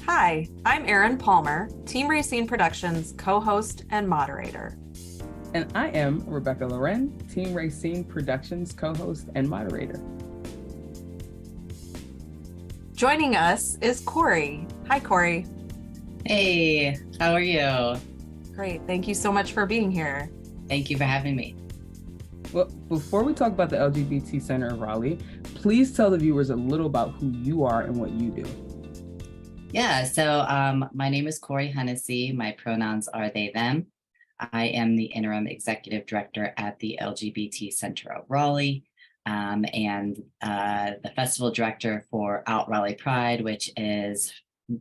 Hi, I'm Erin Palmer, Team Rayceen Productions co-host and moderator. And I am Rebekah Laur'en, Team Rayceen Productions co-host and moderator. Joining us is Kori. Hi, Kori. Hey, how are you? Great. Thank you so much for being here. Thank you for having me. Well, before we talk about the LGBT Center of Raleigh, please tell the viewers a little about who you are and what you do. Yeah, so my name is Kori Hennessey. My pronouns are they, them. I am the interim executive director at the LGBT Center of Raleigh and the festival director for Out Raleigh Pride, which is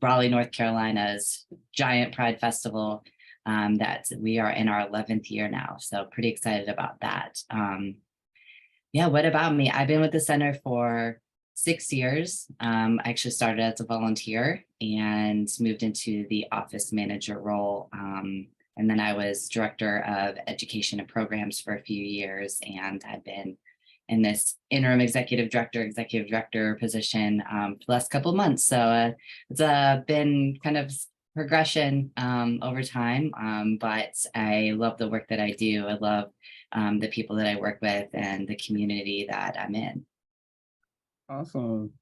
Raleigh, North Carolina's giant pride festival that we are in our 11th year now. So pretty excited about that. Yeah, what about me? I've been with the center for 6 years. I actually started as a volunteer and moved into the office manager role. And then I was director of education and programs for a few years. And I've been in this interim executive director position for the last couple of months. So it's been kind of progression over time, but I love the work that I do. I love the people that I work with and the community that I'm in. Awesome.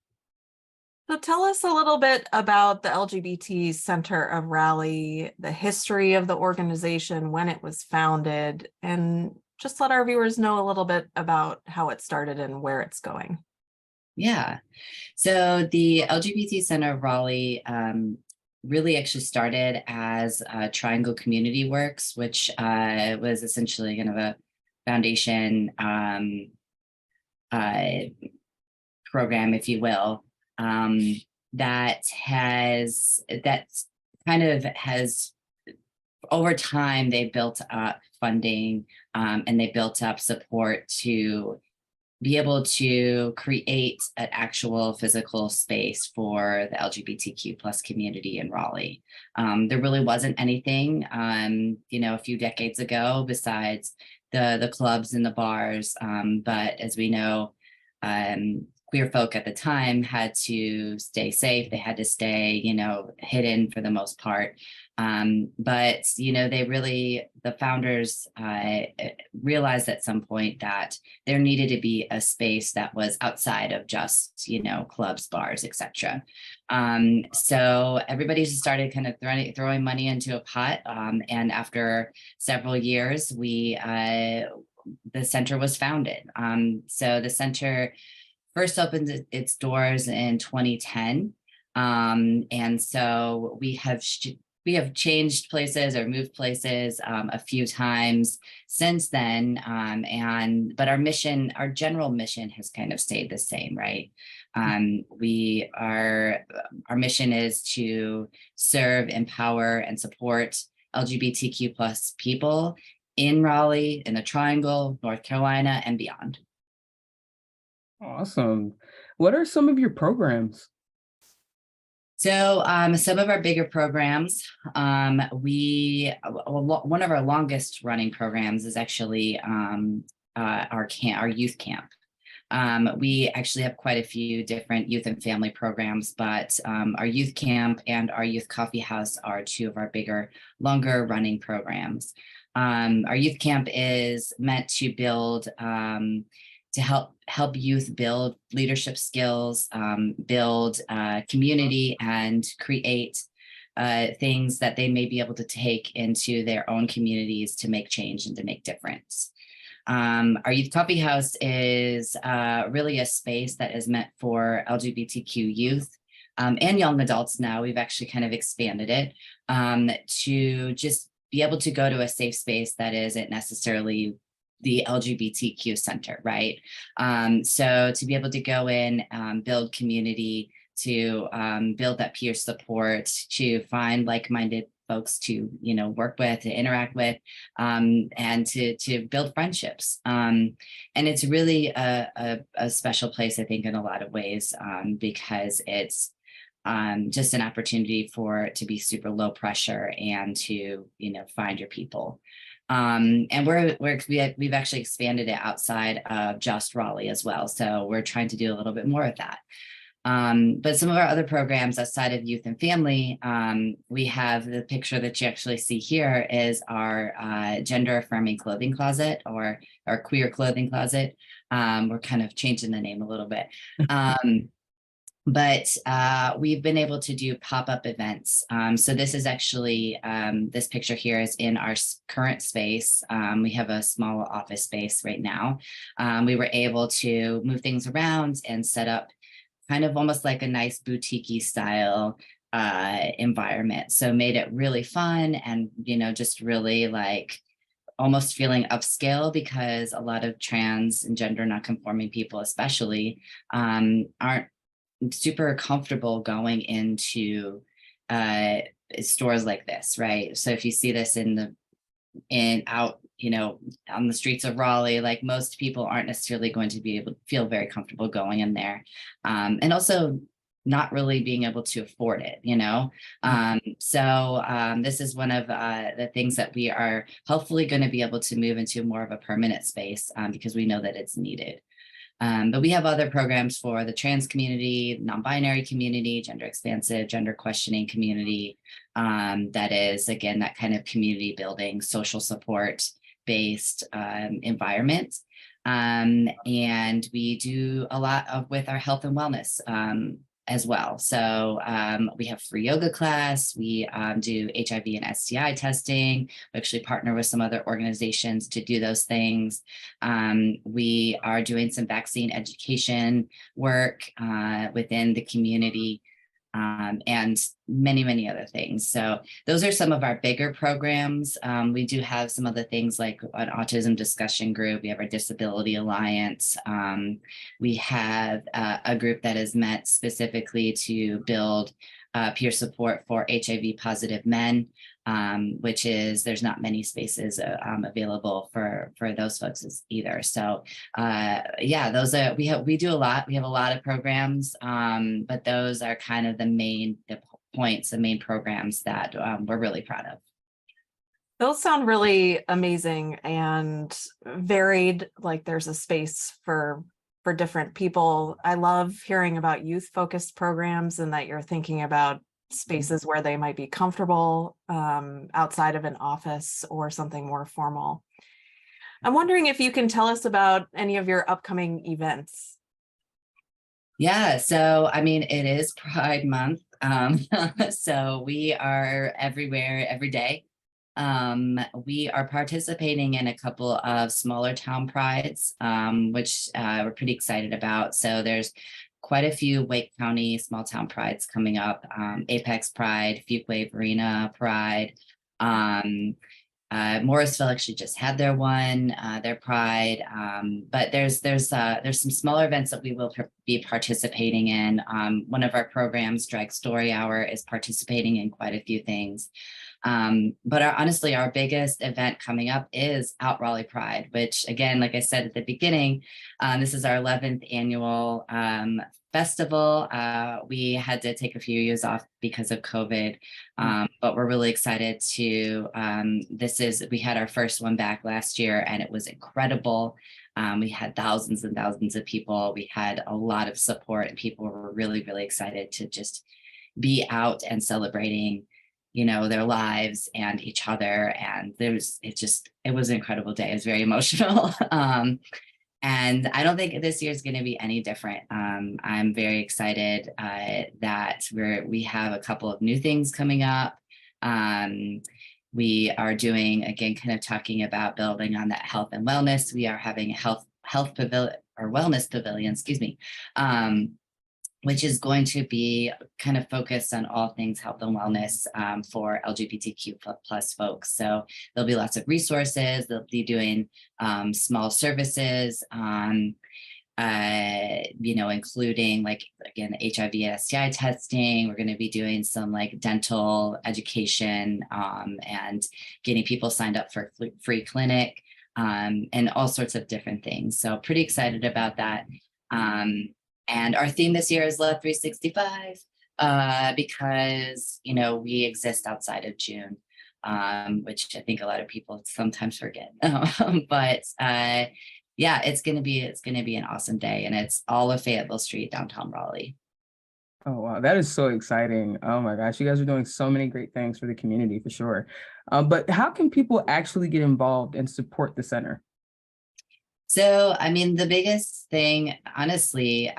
So tell us a little bit about the LGBT Center of Raleigh, the history of the organization, when it was founded, and just let our viewers know a little bit about how it started and where it's going. Yeah, so the LGBT Center of Raleigh really actually started as Triangle Community Works, which was essentially kind of a foundation program, if you will, that has over time they built up funding and they built up support to be able to create an actual physical space for the LGBTQ plus community in Raleigh. There really wasn't anything, a few decades ago besides the clubs and the bars. But as we know, queer folk at the time had to stay safe. They had to stay, hidden for the most part. But the founders realized at some point that there needed to be a space that was outside of just, clubs, bars, etc. So everybody just started kind of throwing money into a pot. And after several years, the center was founded. So the center first opened its doors in 2010. And so we have changed places or moved places a few times since then. But our general mission has kind of stayed the same, right? Our mission is to serve, empower, and support LGBTQ plus people in Raleigh, in the Triangle, North Carolina, and beyond. Awesome. What are some of your programs? So some of our bigger programs, one of our longest running programs is actually our youth camp. We actually have quite a few different youth and family programs, but our youth camp and our youth coffee house are two of our bigger, longer running programs. Our youth camp is meant to build to help youth build leadership skills, build community, and create things that they may be able to take into their own communities to make change and to make difference. Our youth coffee house is really a space that is meant for LGBTQ youth and young adults now. We've actually kind of expanded it to just be able to go to a safe space that isn't necessarily the LGBTQ center, right? So to be able to go in, build community, to build that peer support, to find like-minded folks to work with, to interact with, and to build friendships. And it's really a special place, I think, in a lot of ways, because it's just an opportunity to be super low pressure and to find your people. And we've actually expanded it outside of just Raleigh as well. So we're trying to do a little bit more of that. But some of our other programs outside of youth and family, we have the picture that you actually see here is our gender affirming clothing closet, or our queer clothing closet. We're kind of changing the name a little bit. But we've been able to do pop-up events. So this is actually, this picture here is in our current space. We have a small office space right now. We were able to move things around and set up kind of almost like a nice boutique-y style environment. So made it really fun and, just really like almost feeling upscale, because a lot of trans and gender non-conforming people especially aren't super comfortable going into stores like this, right? So if you see this out, on the streets of Raleigh, like most people aren't necessarily going to be able to feel very comfortable going in there. And also not really being able to afford it, So this is one of the things that we are hopefully going to be able to move into more of a permanent space, because we know that it's needed. But we have other programs for the trans community, non-binary community, gender expansive, gender questioning community. That is, again, that kind of community building, social support based environment. And we do a lot with our health and wellness as well. So we have free yoga class. We do HIV and STI testing. We actually partner with some other organizations to do those things. We are doing some vaccine education work within the community, and many, many other things. So those are some of our bigger programs. We do have some other things like an autism discussion group. We have our Disability Alliance. We have a group that is meant specifically to build peer support for HIV positive men, which is, there's not many spaces available for those folks either. So yeah, those are, we do a lot. We have a lot of programs, but those are kind of the main programs that we're really proud of. Those sound really amazing and varied, like there's a space for different people. I love hearing about youth focused programs and that you're thinking about spaces where they might be comfortable outside of an office or something more formal. I'm wondering if you can tell us about any of your upcoming events. Yeah, so I mean, it is Pride Month. So we are everywhere, every day. We are participating in a couple of smaller town prides, which we're pretty excited about. So there's quite a few Wake County small town prides coming up. Apex Pride, Fuquay Arena Pride. Morrisville actually just had their pride, but there's some smaller events that we will be participating in. One of our programs, Drag Story Hour, is participating in quite a few things. But honestly, our biggest event coming up is Out Raleigh Pride, which again, like I said at the beginning, this is our 11th annual festival. We had to take a few years off because of COVID, but we're really excited to, we had our first one back last year and it was incredible. We had thousands and thousands of people. We had a lot of support and people were really, really excited to just be out and celebrating, their lives and each other. And it was an incredible day. It was very emotional. And I don't think this year is going to be any different. I'm very excited that we have a couple of new things coming up. We are doing, again, kind of talking about building on that health and wellness. We are having a health pavilion or wellness pavilion, which is going to be kind of focused on all things health and wellness for LGBTQ plus folks. So there'll be lots of resources. They'll be doing small services, including like, again, the HIV STI testing. We're going to be doing some like dental education and getting people signed up for free clinic and all sorts of different things. So pretty excited about that. And our theme this year is Love 365 because, we exist outside of June, which I think a lot of people sometimes forget. But yeah, it's going to be an awesome day, and it's all of Fayetteville Street, downtown Raleigh. Oh, wow. That is so exciting. Oh my gosh. You guys are doing so many great things for the community for sure. But how can people actually get involved and support the center? So, I mean, the biggest thing, honestly,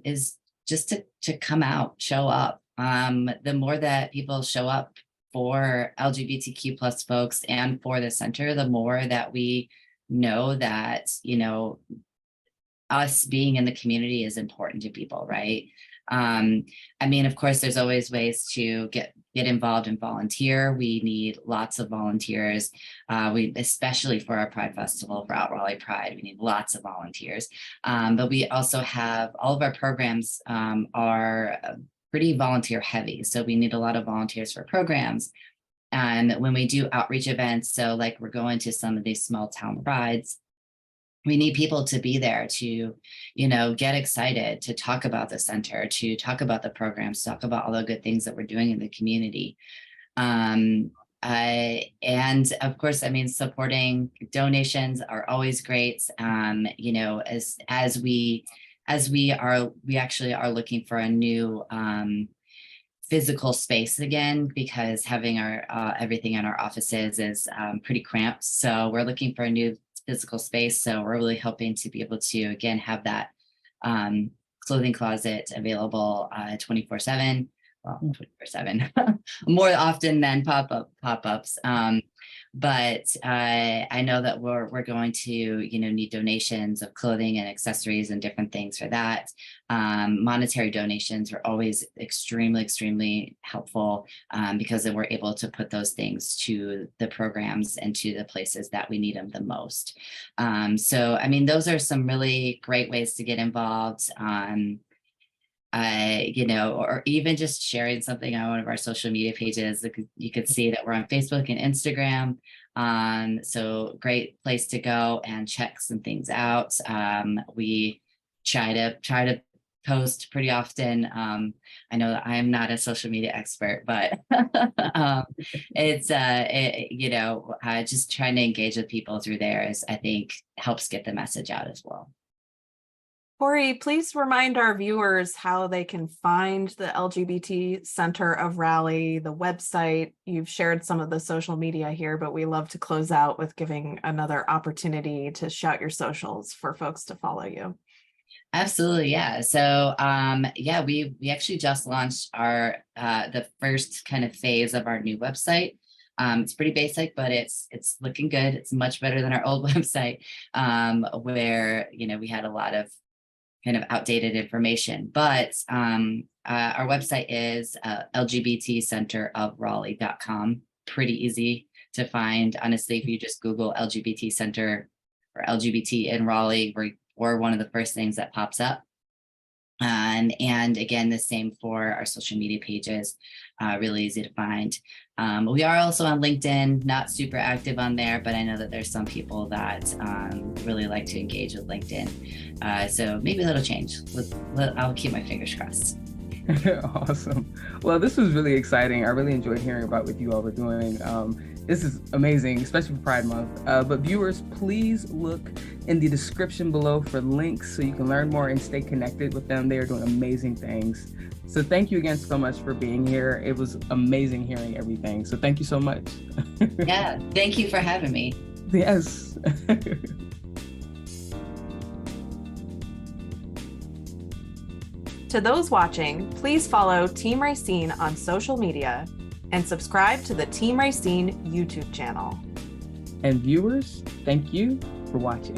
is just to come out, show up. The more that people show up for LGBTQ plus folks and for the center, the more that we know that, us being in the community is important to people, right? I mean, of course, there's always ways to get involved and volunteer. We need lots of volunteers. We, especially for our Pride Festival, for Out Raleigh Pride, we need lots of volunteers. But we also have all of our programs are pretty volunteer heavy. So we need a lot of volunteers for programs. And when we do outreach events, so like we're going to some of these small town prides, we need people to be there to, get excited, to talk about the center, to talk about the programs, talk about all the good things that we're doing in the community. And of course, I mean, supporting donations are always great. As we actually are looking for a new physical space again, because having our everything in our offices is pretty cramped. So we're looking for a new physical space. So we're really hoping to be able to, again, have that clothing closet available 24/7, well, 24/7, more often than pop-ups. But I know that we're going to, need donations of clothing and accessories and different things for that. Monetary donations are always extremely, extremely helpful because then we're able to put those things to the programs and to the places that we need them the most. So, I mean, those are some really great ways to get involved. Or even just sharing something on one of our social media pages. You could see that we're on Facebook and Instagram. So great place to go and check some things out. We try to post pretty often. I know that I am not a social media expert, but it's just trying to engage with people through there is, I think, helps get the message out as well. Kori, please remind our viewers how they can find the LGBT Center of Raleigh, the website. You've shared some of the social media here, but we love to close out with giving another opportunity to shout your socials for folks to follow you. Absolutely, yeah. So we actually just launched our the first kind of phase of our new website. It's pretty basic, but it's looking good. It's much better than our old website, where we had a lot of kind of outdated information. But our website is LGBT Center of Raleigh.com. Pretty easy to find. Honestly, if you just Google LGBT Center or LGBT in Raleigh, we're one of the first things that pops up. And again, the same for our social media pages, really easy to find. We are also on LinkedIn, not super active on there, but I know that there's some people that really like to engage with LinkedIn. So maybe that'll change. I'll keep my fingers crossed. Awesome. Well, this was really exciting. I really enjoyed hearing about what you all were doing. This is amazing, especially for Pride Month. But viewers, please look in the description below for links so you can learn more and stay connected with them. They are doing amazing things. So thank you again so much for being here. It was amazing hearing everything. So thank you so much. Yeah, thank you for having me. Yes. To those watching, please follow Team Rayceen on social media and subscribe to the Team Rayceen YouTube channel. And viewers, thank you for watching.